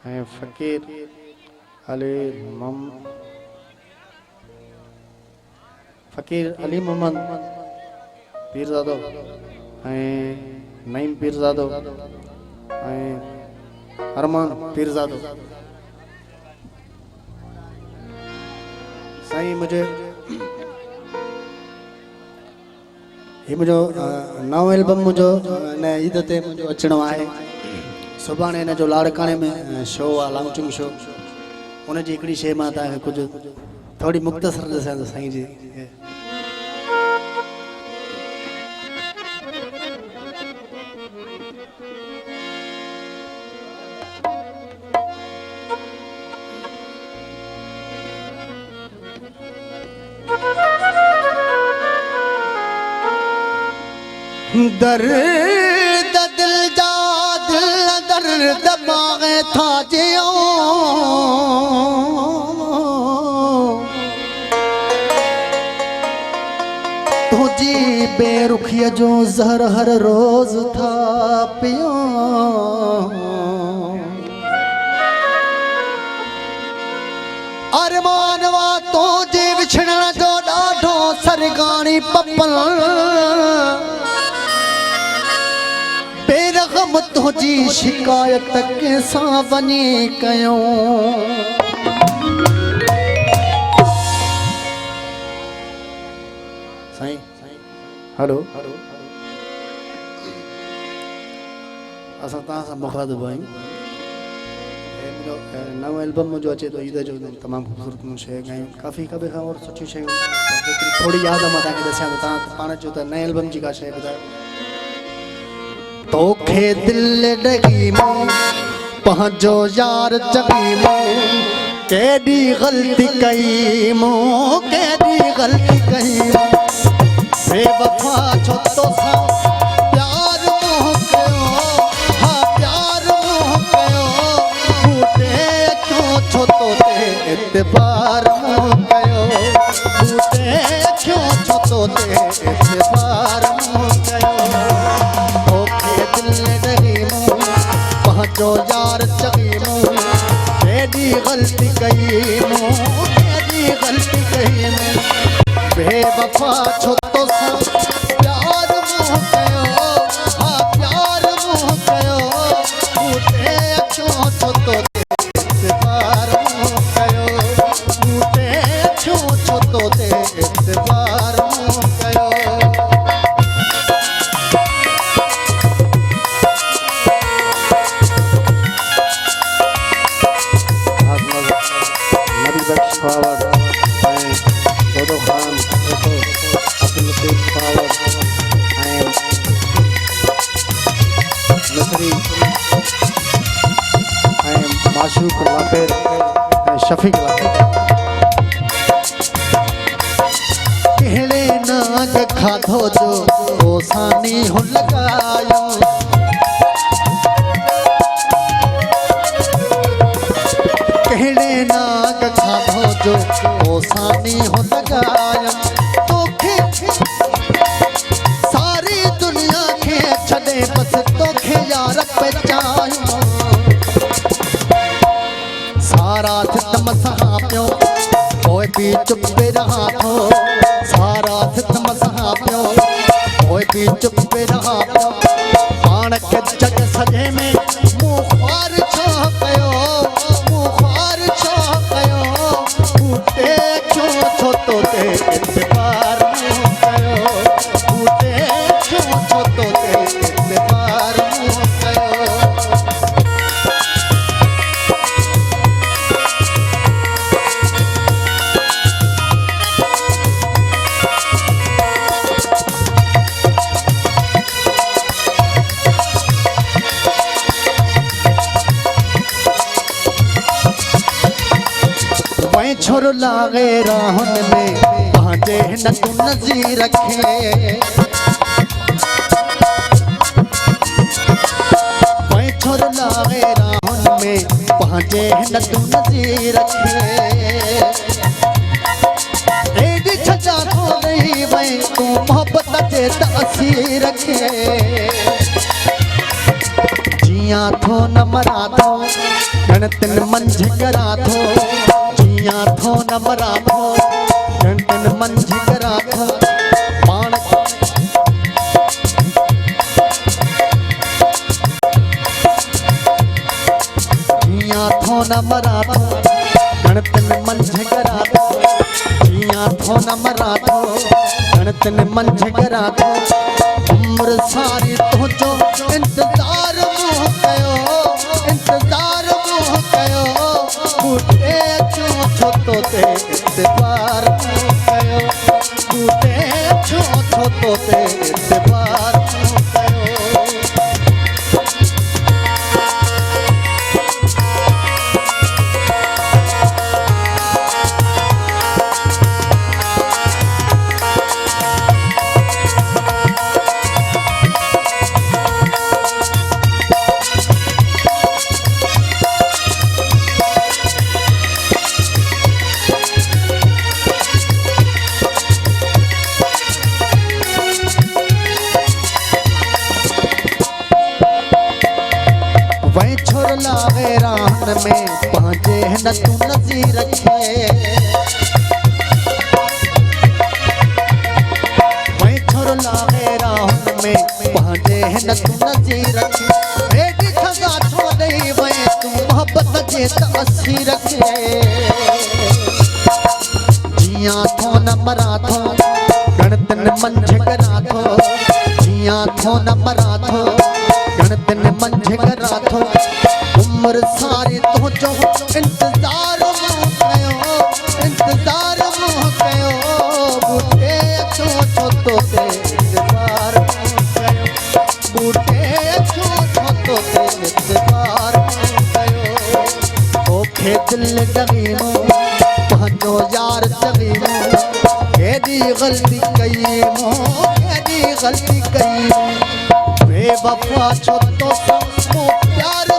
ऐं फ़कीर फ़कीर अली मोहम्मद पीरज़ादो ऐं नईम पीरज़ादो ऐं अरमान पीरज़ादो। साईं मुझे ये मुझो नओं एल्बम मुझो ने ईद ते मुझो अचणो आहे। सुभाणे इन जो लाड़काणे में शो आहे, लॉन्चिंग शो। उन जी हिकिड़ी शइ मां तव्हांखे कुझु थोड़ी मुख़्तसर ॾिसां थो साईं जी। दर्द दिल जा दिल दर्द मांगे था जियो तुझी बेरुखिया जो जहर हर रोज था पियो। अरमानवा तो जी विछड़न जो ॾाढो सरगानी पपल बेरगम तुझी शिकायत कंहिंसां वञी कयूं। साईं हेलो असां तव्हां सां मुखातिब आहियूं। नओं एल्बम मुंहिंजो अचे थो ईद जो, तमामु ख़ूबसूरत शइ ॻायूं, काफ़ी कबे खां और सुठियूं शयूं। थोड़ी यादि मां तव्हांखे ॾसियां थो, तव्हां पाण चयो त नए एल्बम जी का शइ ॿुधायो। तोखे दिल ॾगी मूं पंहिंजो यार चगी मूं केॾी ग़लती कई मूं केॾी ग़लती कई बेवफा छो तोसां प्यार मूं कयो हा प्यार मूं कयो बूटे क्यों छो तो ते एतबार मूं कयो बूटे क्यों छो तो ते एतबार मूं कयो। जो यार चगी मूं केॾी ग़लती कई मूं केॾी ग़लती कई मूं बेवफा छो तोसां प्यार मूं कयो हा प्यार मूं कयो बूटे क्यों छो तो ते एतबार मूं कयो बूटे क्यों छो तो ते एतबार मूं कयो। माशूक लाफेर शफीक लाफेर केड़े नाग खाधो जो ओसानी हो लगायो केड़े नाग खाधो जो ओसानी हो लगायो तोखे सारी दुनिया के छदे बस तोखे यार पहचानो सारा थित मसहा पियो कोई भी चुप रहा थो सारा थित मसहा पियो कोई भी चुप रहा थो पाण के जग सजे में मुंह ख्वार छो कयो मुंह ख्वार छो कयो बूटे क्यों छो तो ते एतबार मूं कयो बूटे क्यों छो तो ते एतबार मूं कयो। छोरो लागे राहन में पांजे न तू नज़ीर रखे छोरो लागे राहन में पांजे न तू नज़ीर रखे एडी छजा को नहीं वही तू मोहब्बत जे तासीर रखे जिया थो न मरा थो गणतिन मंझ करा थो जिया थो न मरा थो गणतिन मंझ करा थो पाण जिया थो न मरा थो गणतिन मंझ करा थो जिया थो न मरा थो गणतिन मंझ करा थो उम्र सारी तुझो इंतजार मोह कयो इंतजार मोह कयो बूटे छो छो तो ते इतबार मोह कयो बूटे छो छो तो ते इतबार मोह कयो वही छोरला वैरान में पांचे न तू नज़ीर रखे वही छोरला वैरान में पांचे न तू नज़ीर रखे एडी सजा छो दई वही तू मोहब्बत जे तासीर रखे जिया थो न मरा थो गणतिन मंझ करा थो जिया थो न मरा थो गणतिन मंझ करा थो उम्र सारी तुझो इंतजार मोह कयो इंतजार मोह कयो बूटे छो छो तो ते इतबार मोह कयो बूटे छो छो तो ते इतबार मोह कयो ओखे दिल डगीमो पंहिंजो यार चवीमो केॾी ग़लती कई मो केॾी ग़लती कई बेवफा छो तो मो प्यार